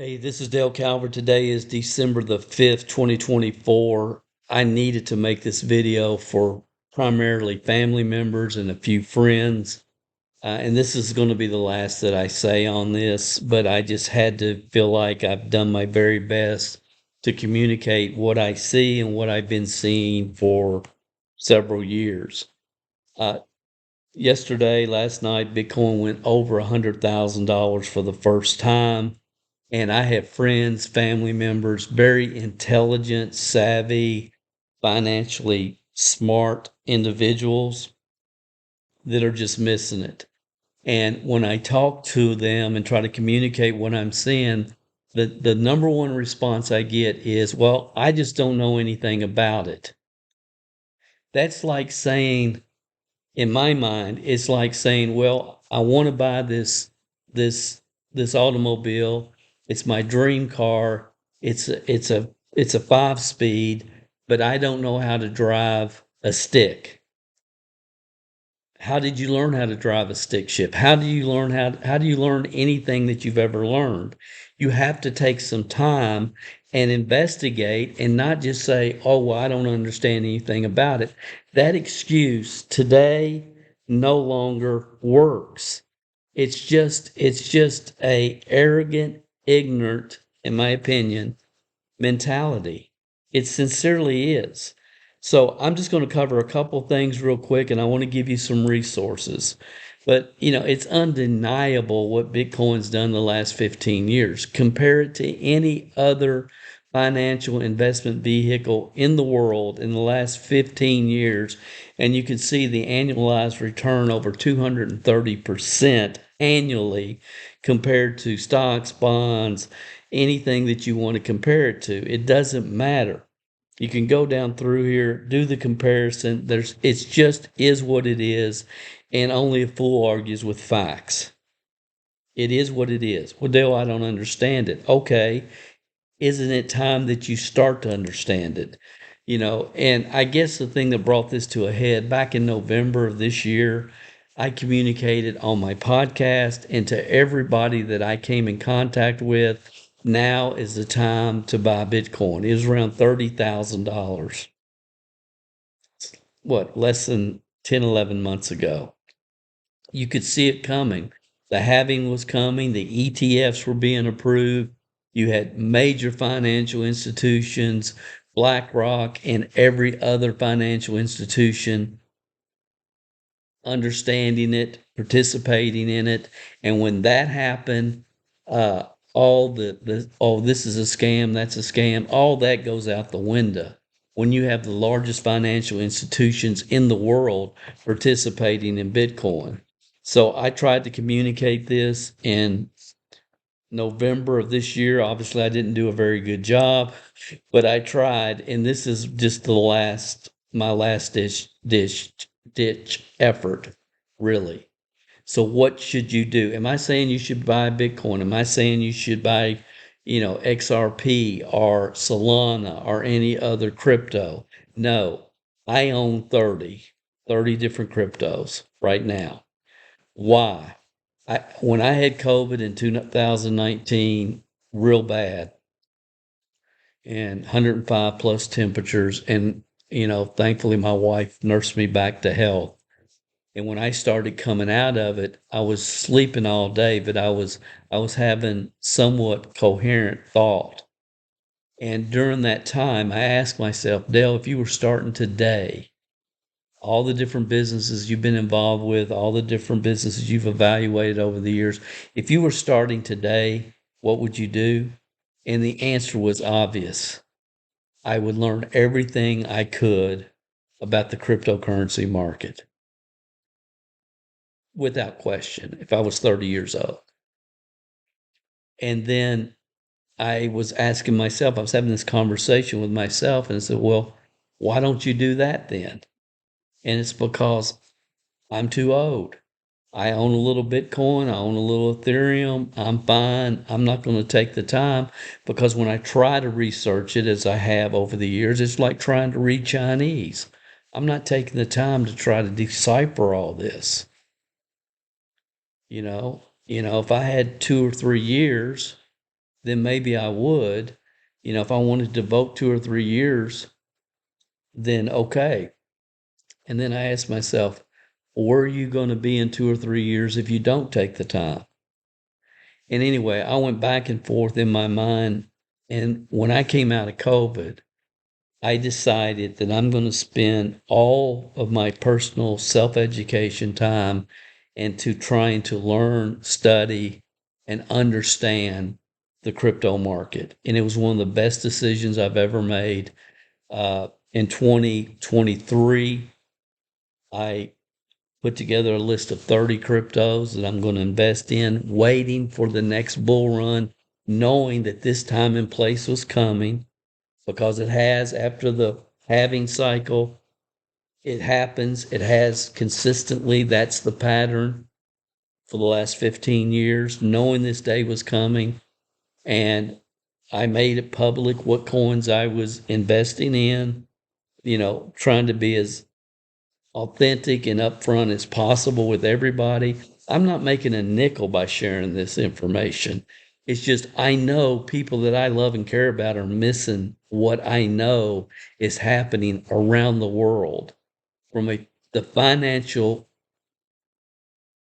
Hey, this is Dale Calvert. Today is December the 5th, 2024. I needed to make this video for primarily family members and a few friends. And this is going to be the last that I say on this, but I just had to feel like I've done my very best to communicate what I see and what I've been seeing for several years. Uh, last night, Bitcoin went over $100,000 for the first time. And I have friends, family members, very intelligent, savvy, financially smart individuals that are just missing it. And when I talk to them and try to communicate what I'm seeing, the number one response I get is, well, I just don't know anything about it. That's like saying, in my mind, it's like saying, well, I want to buy this this automobile. It's my dream car. It's a 5 speed, but I don't know how to drive a stick. How did you learn how to drive a stick shift? How do you learn anything that you've ever learned? You have to take some time and investigate and not just say, "Oh, well, I don't understand anything about it." That excuse today no longer works. It's just a arrogant, ignorant, in my opinion, mentality. It sincerely is. So I'm just going to cover a couple things real quick, and I want to give you some resources. But it's undeniable what Bitcoin's done the last 15 years. Compare it to any other financial investment vehicle in the world in the last 15 years, and you can see the annualized return over 230% annually compared to stocks, bonds, anything that you want to compare it to. It doesn't matter. You can go down through here, do the comparison. It's just is what it is, and only a fool argues with facts. It is what it is. Well, Dale, I don't understand it. Okay, isn't it time that you start to understand it? And I guess the thing that brought this to a head back in November of this year, I communicated on my podcast and to everybody that I came in contact with, now is the time to buy Bitcoin. It was around $30,000. What, less than 10, 11 months ago. You could see it coming. The halving was coming, the ETFs were being approved. You had major financial institutions, BlackRock, and every other financial institution understanding it, participating in it. And when that happened, all oh, this is a scam, that's a scam, all that goes out the window when you have the largest financial institutions in the world participating in Bitcoin. So I tried to communicate this in November of this year. Obviously, I didn't do a very good job, but I tried, and this is just my last ditch effort, really. So what should you do? Am I saying you should buy Bitcoin? Am I saying you should buy, XRP or Solana or any other crypto? No, I own 30 different cryptos right now. Why? When I had COVID in 2019, real bad, and 105 plus temperatures, and thankfully my wife nursed me back to health. And when I started coming out of it, I was sleeping all day, but I was having somewhat coherent thought. And during that time, I asked myself, Dale, if you were starting today, all the different businesses you've been involved with, all the different businesses you've evaluated over the years, if you were starting today, what would you do? And the answer was obvious. I would learn everything I could about the cryptocurrency market without question if I was 30 years old. And then I was asking myself, I was having this conversation with myself, and I said, well, why don't you do that then? And it's because I'm too old. I own a little Bitcoin, I own a little Ethereum, I'm fine. I'm not going to take the time, because when I try to research it, as I have over the years, it's like trying to read Chinese. I'm not taking the time to try to decipher all this. If I had 2 or 3 years, then maybe I would. If I wanted to devote 2 or 3 years, then okay. And then I asked myself, where are you going to be in 2 or 3 years if you don't take the time? And anyway, I went back and forth in my mind. And when I came out of COVID, I decided that I'm going to spend all of my personal self-education time into trying to learn, study, and understand the crypto market. And it was one of the best decisions I've ever made. In 2023, I put together a list of 30 cryptos that I'm going to invest in, waiting for the next bull run, knowing that this time and place was coming, because it has. After the halving cycle, it happens. It has consistently. That's the pattern for the last 15 years, knowing this day was coming. And I made it public what coins I was investing in, trying to be as authentic and upfront as possible with everybody. I'm not making a nickel by sharing this information. It's just I know people that I love and care about are missing what I know is happening around the world. The financial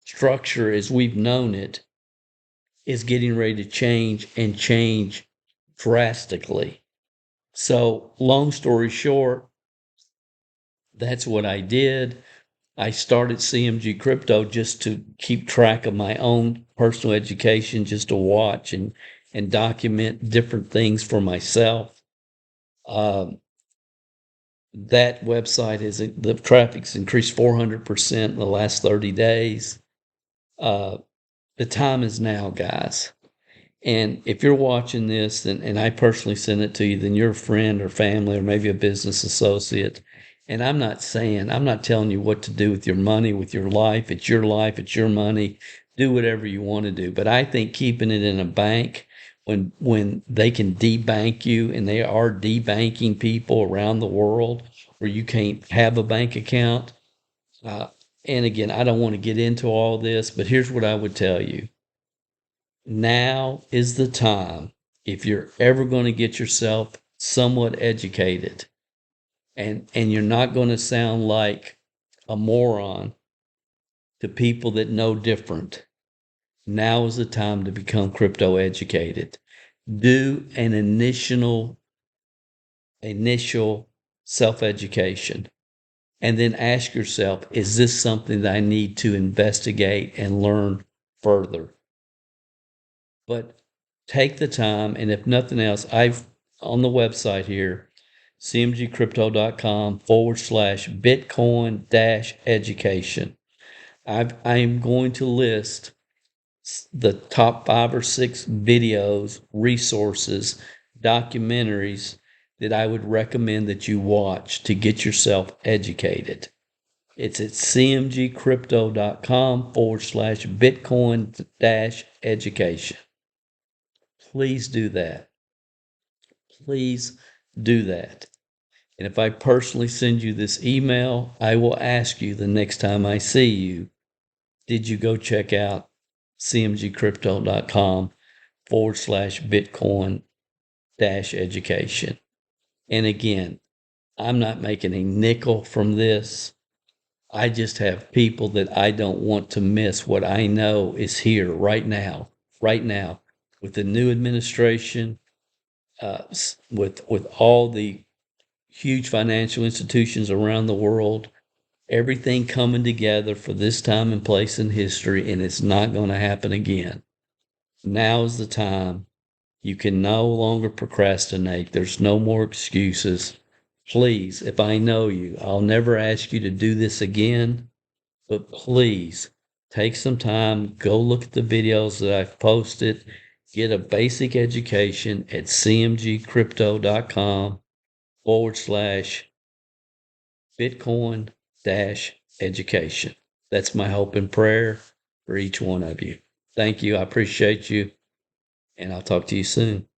structure as we've known it is getting ready to change, and change drastically. So, long story short, that's what I did. I started CMG Crypto just to keep track of my own personal education, just to watch and document different things for myself. That website the traffic's increased 400% in the last 30 days. The time is now, guys. And if you're watching this, and I personally send it to you, then you're a friend or family or maybe a business associate. And I'm not telling you what to do with your money, with your life. It's your life, it's your money. Do whatever you want to do. But I think keeping it in a bank, when they can debank you, and they are debanking people around the world where you can't have a bank account. And again, I don't want to get into all this, but here's what I would tell you. Now is the time, if you're ever going to get yourself somewhat educated, and you're not going to sound like a moron to people that know different. Now is the time to become crypto educated. Do an initial self-education, and then ask yourself, is this something that I need to investigate and learn further? But take the time, and if nothing else, I've on the website here, cmgcrypto.com/Bitcoin education. I'm going to list the top 5 or 6 videos, resources, documentaries that I would recommend that you watch to get yourself educated. It's at cmgcrypto.com/Bitcoin education. Please do that. Please do that. And if I personally send you this email, I will ask you the next time I see you, did you go check out cmgcrypto.com/Bitcoin education? And again, I'm not making a nickel from this. I just have people that I don't want to miss what I know is here right now, with the new administration, with all the huge financial institutions around the world, everything coming together for this time and place in history, and it's not going to happen again. Now is the time. You can no longer procrastinate. There's no more excuses. Please, if I know you, I'll never ask you to do this again, but please take some time, go look at the videos that I've posted, get a basic education at cmgcrypto.com/Bitcoin education. That's my hope and prayer for each one of you. Thank you. I appreciate you, and I'll talk to you soon.